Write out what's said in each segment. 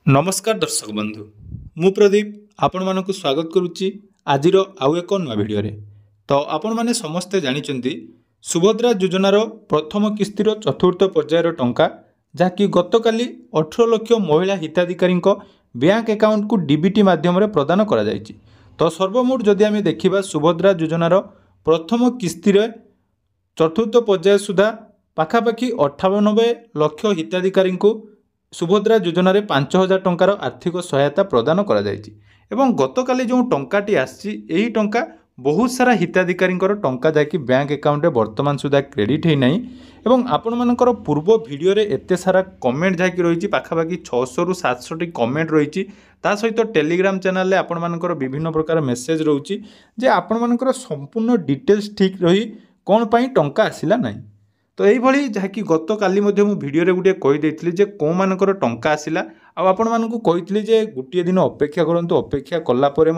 नमस्कार दर्शक बंधु मु प्रदीप आपण मानक स्वागत करुच्ची आज आउ एक नवा भिडियो तो आपण माने समस्ते जानिचंती सुभद्रा योजनार प्रथम किस्तिर चतुर्थ पर्यायर टंका जहाँकि गतकाली 18 लाख महिला हिताधिकारी बैंक अकाउंट को डीबीटी माध्यम प्रदान करा जायछि। तो सर्वमोट जदि आम देखा सुभद्रा योजनार प्रथम किस्तिर चतुर्थ पर्याय सुधा पाखापाखि 98 लाख हिताधिकारी सुभद्रा योजन 5000 टंकार आर्थिक सहायता प्रदान करा जायछि। एवं गतकाली जो टंकाटी आसी यही टंका बहुत सारा हिताधिकारी टंका जाकि बैंक अकाउंट वर्तमान सुधा क्रेडिट है नहीं। एवं आपण मानकर पूर्व वीडियो रे एते सारा कमेंट जाकि रही पाखापाखि 600 रु 700 टी कमेंट रही सहित टेलीग्राम चैनल रे आपण मानकर विभिन्न प्रकार मेसेज रोची जे आपण मानकर संपूर्ण डिटेल्स ठीक रही कौन पाई टंका आसिला नहीं। तो यही जहाँकि गत काली भिडियो गोटे कहीदेली जे कौ मानकर टंका आसिला आपण मानकु कही जे गोटे दिन अपेक्षा करंतु अपेक्षा कलापर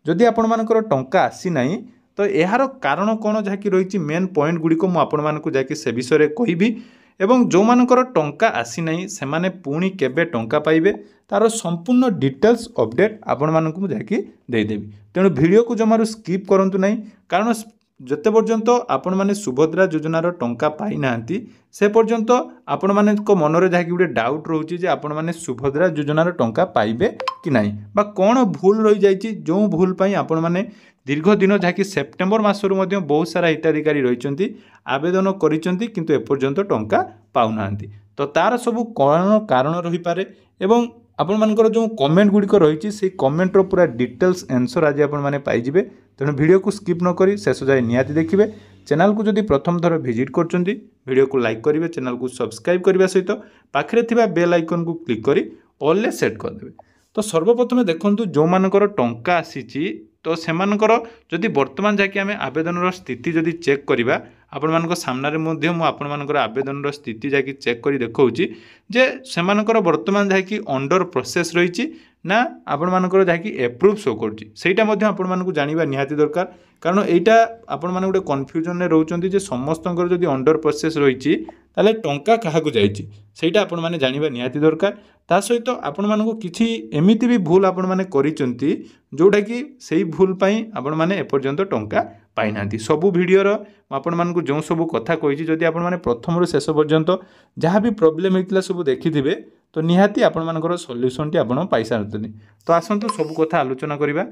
जदि आपण मानकर टंका आसी नाही तो यार कारण कौन जहाँकि रही मेन पॉइंट गुड़िक मुझे से विषय कहबी एवं जो मानकर टंका आसी नाही सेमाने पुणी केबे टंका पाइबे तार संपूर्ण डिटेल्स अपडेट आपण मानकु जाकि देदेवी। तेणु वीडियो को जमारू स्किप करंतु नहीं कारण जते पर्यंत आपण माने सुभद्रा योजनार टंका पाई नांती से पर्यंत आपण माने को मनरे जहाँकि गोटे डाउट रोची जे आपण माने सुभद्रा योजनार टंका पाइबे कि नहीं बा कौन भूल रही जाइछि जो भूल पाई आपण माने दीर्घ दिन जहाँकि सेप्टेम्बर मासरु मध्य बहुत सारा हिताधिकारी रही आवेदन करिसेंती किंतु एपर्यंत टंका पाउ नांती। तो तार सबु कौन कारण रही पारे एवं आपण मानकर जो कमेंट गुड़िक रही से कमेंटर पूरा डिटेल्स आंसर आज आपण माने पाइजिबे। तेणु वीडियो को स्किप न करी शेष जाए निहाती देखिए। चैनल को जदि प्रथम थर विजिट करछंती वीडियो को लाइक करेंगे, चैनल को सब्सक्राइब करने सहित पाखरे थिबा बेल आइकन को क्लिक करी ऑल ले सेट करदेवे। तो सर्वप्रथम देखंतु जो मानकर टंका आसीची तो सेमानकर जदि वर्तमान जाकि आम आवेदन स्थिति जदि चेक करवा आपण मानक सामने मध्य मु आपण मानकर आवेदन स्थिति जाकि चेक करी देखौची जे सेमानकर वर्तमान जाकि अंडर प्रोसेस रही ना आपण मानकर जाकि एप्रूव शो करछि सेटा मध्य आपण मानकु जानिबा निहाती दरकार। कारण एटा आपण माने गोटे कन्फ्यूजन रे रहउचंती जे समस्तंकर जदि अंडर प्रोसेस रही ताले टंका काहाकु जाइछि सेटा आपण माने जानिबा निहाती दरकार। ता सहित आपण मानकु किछि एमिति भी भूल आपण माने करिचंती जोटा कि सेही भूल पई आपण माने एपर्यंत टंका पाई नांती। सबु वीडियो रो आपण मानकु जो सबु कथा कहिछि जदि आपण माने प्रथम रु शेष पर्यंत जहाँ भी प्रॉब्लम हेतिला सबु देखिथिबे तो निहाती आपण मानकर सॉल्यूशन टी आपण पाई सारतनी। तो आसंतु सबु कथा आलोचना करिबा।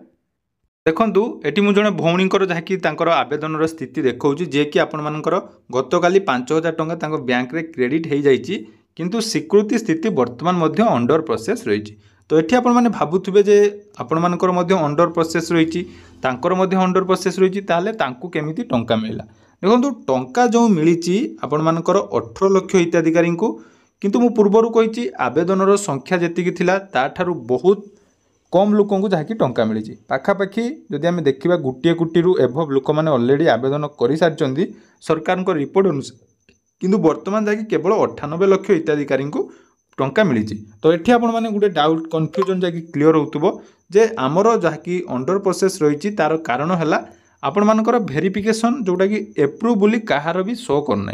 देखंतु एटी मु जणे भौणीकर जहाँकि तांकर आवेदन स्थिति देखौछि जे कि आपण मानकर गतकाली 5000 टंका तांको बैंक रे क्रेडिट हो जाइछि किंतु स्वीकृति स्थिति वर्तमान मध्य अंडर प्रोसेस रही। तो एठी आपण माने भाबुथिबे जे आपण मानकर मध्य अंडर प्रोसेस रही तांकर मध्य अंडर प्रोसेस रही ताले तांको केमिति टंका मिलला। देखंतु टंका जो मिलिछि आपण मानकर 18 लाख हिताधिकारी को किंतु मु पूर्वरु कहिछि आवेदनर संख्या जेतिकी थिला ताठारु बहुत कम लोक जहाँकि टंका मिली पाखापाखि जदि आम देखा गोटे कोटी रु एभव लोक मैंने अलरेडी आवेदन कर सारी सरकार रिपोर्ट अनुसार किंतु वर्तमान जहाँकि केवल 98 लाख हिताधिकारी को टंका मिली। तो ये आपण मैंने गोटे डाउट कन्फ्यूजन जहाँकि क्लीयर होतुबो जे आमर जहाँकि अंडर प्रोसेस रही तार कारण है आपण मानकर वेरिफिकेशन जोटा कि एप्रूव बोली कहार भी शो करना।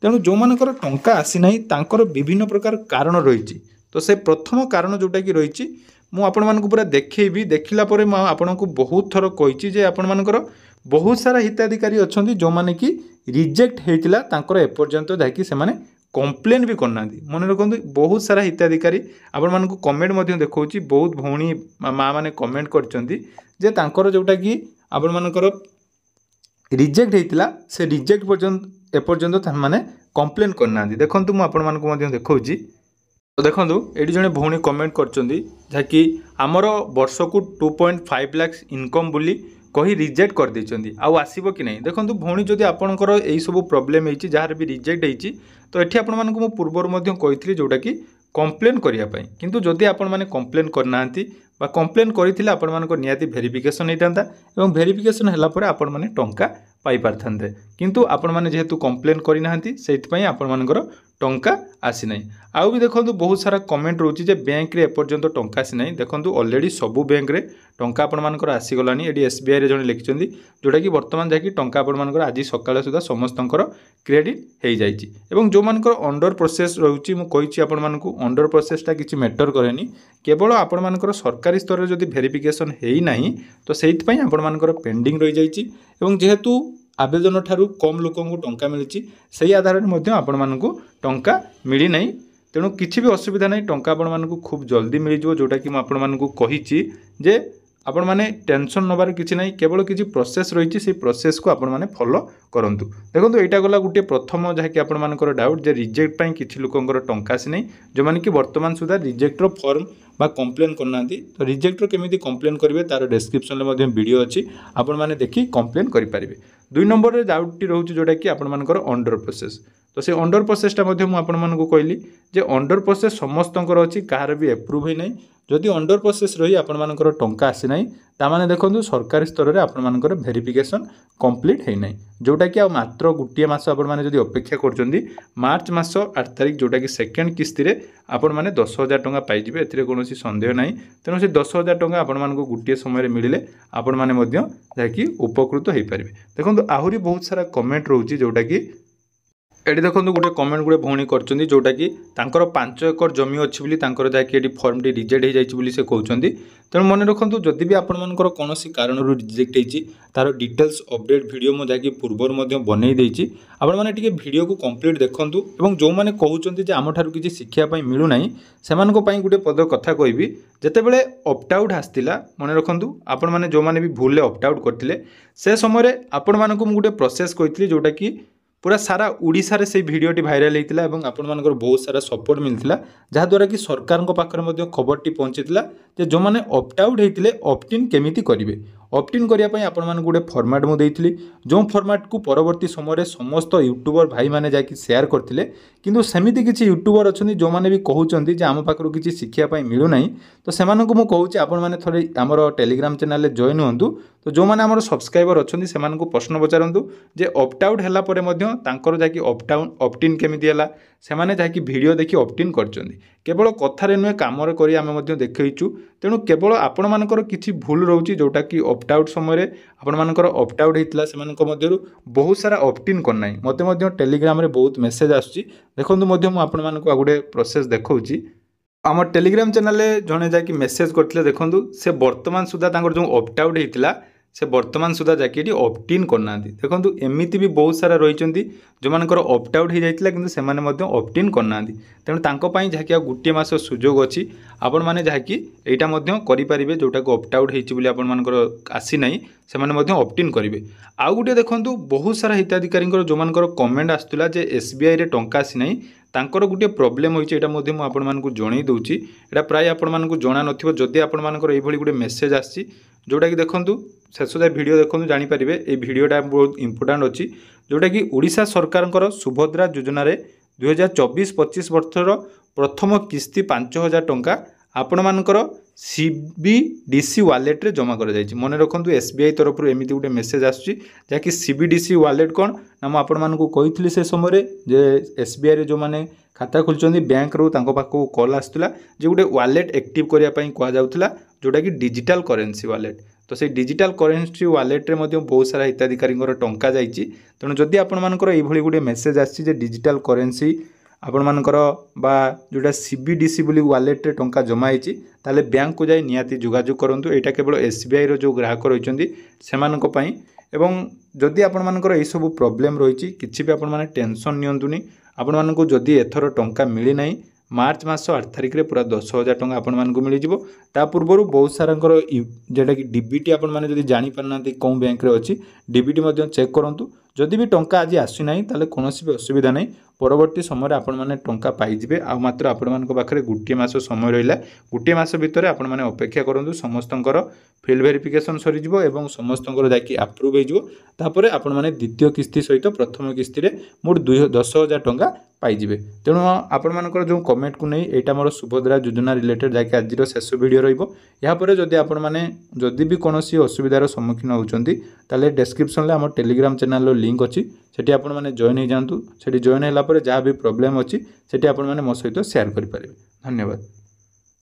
तेणु जो मानकर टंका आसी नाही तांकर विभिन्न प्रकार कारण रही। तो से प्रथम कारण जोटा कि रही मु आपण मानकु पूरा देखैबी देखिला परे म आपनकु बहुत थर कहिछि जे आपण मानकर बहुत सारा हिताधिकारी अछंती जो माने कि रिजेक्ट हेतिला तांकर एपर्यंत जाकि से माने कंप्लेन भी करनांती। मन रखंतु बहुत सारा हिताधिकारी आपण मानकु कमेंट मध्ये देखौछि बहुत भौणी माँ माने कमेंट करचंती जे तांकर जोटा कि आपण मानकर रिजेक्ट हेतिला से रिजेक्ट पर्यंत एपर्यंत माने कंप्लेन करनांती। देखंतु मु आपण मानकु मध्ये देखौछि। तो देखो ये जड़े भौणी कमेंट करकि आमर वर्ष को 2.5 लाख इनकम बोली कही रिजेक्ट कर देइछंती आउ आसीबो कि नहीं। देखो भौणी जदि आपणकर यही सब प्रोब्लेम होती जार भी रिजेक्ट होती तो ये आपण मानक मु पूर्वर मध्य कही जोटा कि कंप्लेन करने किंतु जदि आपण माने कंप्लेन करना कंप्लेन करते आपण मानक निहाती वेरिफिकेशन होता और वेरिफिकेशन होला परे आपण माने टंका पाई पारथान्ते किंतु आपण माने जेहेतु कंप्लेन करि नाहंती सेइतपई आपण मानकर टंका आसी नाही। आउ भी देखंतु बहुत सारा कमेंट रोची जे बैंक रे एपर्यंत टंका आसी नाही। देखंतु ऑलरेडी सबु बैंक रे टंका आपण मानकर आसी गलानी। एडी एसबीआई रे जने लिखिचंदी जोटा कि वर्तमान जाकी टंका आपण मानकर आज सकाळ सुधा समस्तंकर क्रेडिट हेई जाईची एवं जो मानकर अंडर प्रोसेस रहउची मु कहिची आपण मानकु अंडर प्रोसेस ता किछि मैटर करेनी केवल आपण मानकर सरकारी स्तर रे जदी वेरिफिकेशन हेई नाही तो सेइतपई आपण मानकर पेंडिंग रहि जाईची एवं जेहेतु आवेदन ठारू कम लोकों को टंका मिली से आधार में आपण मानकु टंका मिली नहीं। तेणु किसी भी असुविधा नहीं टंका आपण मानकु खूब जल्दी मिल जिवो जोटा कि आपण मानकु कहिची जे आपण माने टेंशन नबार किछि नहीं केवल किछि प्रोसेस रही से प्रोसेस को आपण माने फॉलो करंतु। देखंतु एटा गला गुटे प्रथम जहा कि आपण मानकर डाउट जे रिजेक्ट पई किछि लोकंकर टंका आसी नहीं जो माने कि वर्तमान सुधा रिजेक्ट रो फॉर्म बा कंप्लेन करना तो रिजेक्ट रो केमिति कंप्लेन करिवे तार डिस्क्रिप्शन ले मध्ये वीडियो अछि आपण माने देखि कंप्लेन करि परिबे। 2 नंबर रे डाउट टी रहउछि जोटा कि आपण मानकर अंडर प्रोसेस तो से अंडर प्रोसेसटा मध्ये मु आपण मानकु कहली जे अंडर प्रोसेस समस्तंकर अछि काहार भी अप्रूव हे नहीं। जदि अंडर प्रोसेस रही आपण मानकर टंका आसी नहीं ता माने देखंतु सरकारी स्तर रे आपण मानकर वेरिफिकेशन कंप्लीट हे नहीं जोटा कि आ मात्र गुटिया मास आपण माने जदि अपेक्षा करचंदी मार्च मास 8 तारिख जोटा कि सेकंड किस्ती रे आपण माने 10,000 टंका पाई जिवे एथिरे कोनोसी संदेह नाही। तेनो से 10,000 टंका आपण मानकु गुटिया समय रे मिलिले आपण माने मध्य जाकी उपकृत हे परिबे। देखंतु आहुरी बहुत सारा कमेंट रहउची जोटा कि एटी देखो गोटे कमेंट गोटे भौणी करछंदी जोटा कि तांकर 5 एकर जमी अछि बोली तांकर जाकी एटी फॉर्म टी रिजेक्ट हे जाइछि बोली से कहउछंदी। तेणु मन रखंतु जदि भी आपण मानकर कोनोसी कारण रु रिजेक्ट हेछि तार डिटेल्स अपडेट वीडियो मो जाकी पूर्वर मध्ये बनै देछि आपण माने टिके वीडियो को कंप्लीट देखंतु एवं जो माने कहउछंदी जे आम ठारु किछि शिक्षा पई मिलु नाही सेमानको पई गोटे पद कथा कहबी जेतेबेले ऑप्ट आउट आस्तिला मन रखंतु आपण माने जो माने भी भूल ले ऑप्ट आउट करथिले से समय रे आपण मानकु गोटे प्रोसेस कहितली जोटा कि पूरा सारा ओडिशा रे से वीडियोटी भाइराल होता और आपण मानकर बहुत सारा सपोर्ट मिलता जहाद्वारा कि सरकार पाखे खबर टी पहुँचीला जो मैंने ऑप्ट आउट होते ऑप्ट इन केमिति करेंगे ऑप्ट इन करने आपण मानक गोटे फॉर्मेट मुझे जो फॉर्मेट को परवर्ती समय समस्त यूट्यूबर भाई मैंने जाकि शेयर करते किंतु सेमिति किसी यूट्यूबर अच्छा जो मैंने भी कहते हैं आम पाखु किसी शिक्षापी मिलूना तो से मुझे आपण मैंने थोड़े आम टेलीग्राम चैनल जॉइन हूँ तो जो मैंने आम सब्सक्राइबर अच्छा से प्रश्न पचारतु जे ऑप्ट आउट है जाकि ऑप्ट इन केमिति है से मैंने जहाँकि वीडियो देखि ऑप्ट इन करछंदी केवल कथारे नुहे काम करी आमे मध्य देखैछु। तेणु केवल आपण मानकर किछि भूल रहउची जोटा कि ऑप्ट आउट समय आपण मानकर ऑप्ट आउट हेतिला सेमानक मध्यरु बहुत सारा ऑप्ट इन करनाई मते मध्य टेलीग्राम रे बहुत मेसेज आसुची देखंतु मध्य मु आपण मानक आगुडे प्रोसेस देखौची। आम टेलीग्राम चैनल रे जणे जाकि मेसेज करथिले देखंतु से वर्तमान सुधा तांकर जो ऑप्ट आउट हेतिला से वर्तमान सुधा जाकि ऑप्ट इन करना देखो एमती भी बहुत सारा रही जो मानकर ऑप्ट आउट हो जाता कि से ऑप्ट इन करना तेणु तांकों जहाँकि गोटे मास सुजोग अच्छी आपण मैंने जहाँकि यहाँ करेंगे जोटा को ऑप्ट आउट होती आपण मानकर आसी ना से ऑप्ट इन करेंगे। आउ गोटे देखो बहुत सारा हिताधिकारी जो मानकर कमेंट आसूला जे एसबीआई रे टंका आसी ना तांकर गोटे प्रोब्लेम होइछ एटा मध्ये मु आपण मानकु जणै दउची एटा प्राय आपण मानकु जणा नथिबो जदि आपण मानकर एई भली गोटे मेसेज आसी जोटा कि देखंतु शेष जाय वीडियो देखंतु जानि परिबे ए वीडियोटा बहुत इंपोर्टेंट अछि जोटा कि ओडिशा सरकारकर सुभद्रा योजना रे 2024-25 वर्षर प्रथम किस्ती 5,000 टंका आपण मानकर सीबीडीसी वालेट रे जमा कर जायछि। मन रखंतु एसबीआई तरफ एमिति गोटे मेसेज आसुची जाकि सीबीडीसी वालेट कोन ना मु आपण मानकु कहितली से समय जे एसबीआई रे जो माने खाता खोलचंदी बैंक रो तांको पाखो कॉल आस्तला जे गोटे वालेट एक्टिव करिया पई कोआ जाउतला जोटा कि डिजिटल करेंसी वालेट तो से डिजिटल करेंसी वालेट रे मध्ये बहुत सारा हिताधिकारी टंका जाइछि। तेणु जदि आपण मानकर एई भली गोटे मेसेज आछि जे डिजिटल करेंसी आपण मानकर बा जोटा सीबीडीसी बोली वालेट रे टंका जमा होइछि ताले बैंक को जाई नियाती जोगाजोग करंतु एटा केवल एसबीआई रो जो ग्राहक रहिचंदी सेमानक पई एवं जदि आपण मानकर एई सब प्रॉब्लम रहिछि किछि भी आपण माने टेंशन नियंतुनी आपण मानकु जदि एथरो टंका मिली नाही मार्च मास 8 तारिख रे पूरा 10,000 टंका आपण मानकु मिली जिवो। ता पूर्वरु बहुत सारांकर जेटा कि डीबीटी आपण माने जदि जानि पारनांती कोन बैंक रे अछि डीबीटी मध्ये चेक करंतु जदि भी टंका आज आसी नाही ताले कोनोसी भी असुविधा नाही परवर्ती समय आपण मैंने टंका पाइबे आ मात्र आपण मान पाखे गोटे मस समय रहा गोटे मस भितर आपण मैंने अपेक्षा करूँ समस्तଙ୍କର फिल्ड वेरिफिकेशन सरीज और समस्तଙ୍କର जाकि आप्रुव होपर आपण मैंने द्वितीय किस्ती सहित प्रथम किस्ती मोट 10,000 टंका पाइबे। तेणु आपण मानकर जो कमेंट को नहीं यहाँ मोर सुभद्रा योजना रिलेटेड जैक आज शेष वीडियो रहा जदि आपण मैंने जदि भी कौन असुविधार सम्मुखीन होती ताले डिस्क्रिप्शन में आम टेलीग्राम चैनल लिंक अच्छी सेठी आपण मैंने जॉइन हो जातु से जॉइन होला जहाँ भी प्रॉब्लम अच्छी सेठी आपण मैंने मो सहित शेयर करें। धन्यवाद।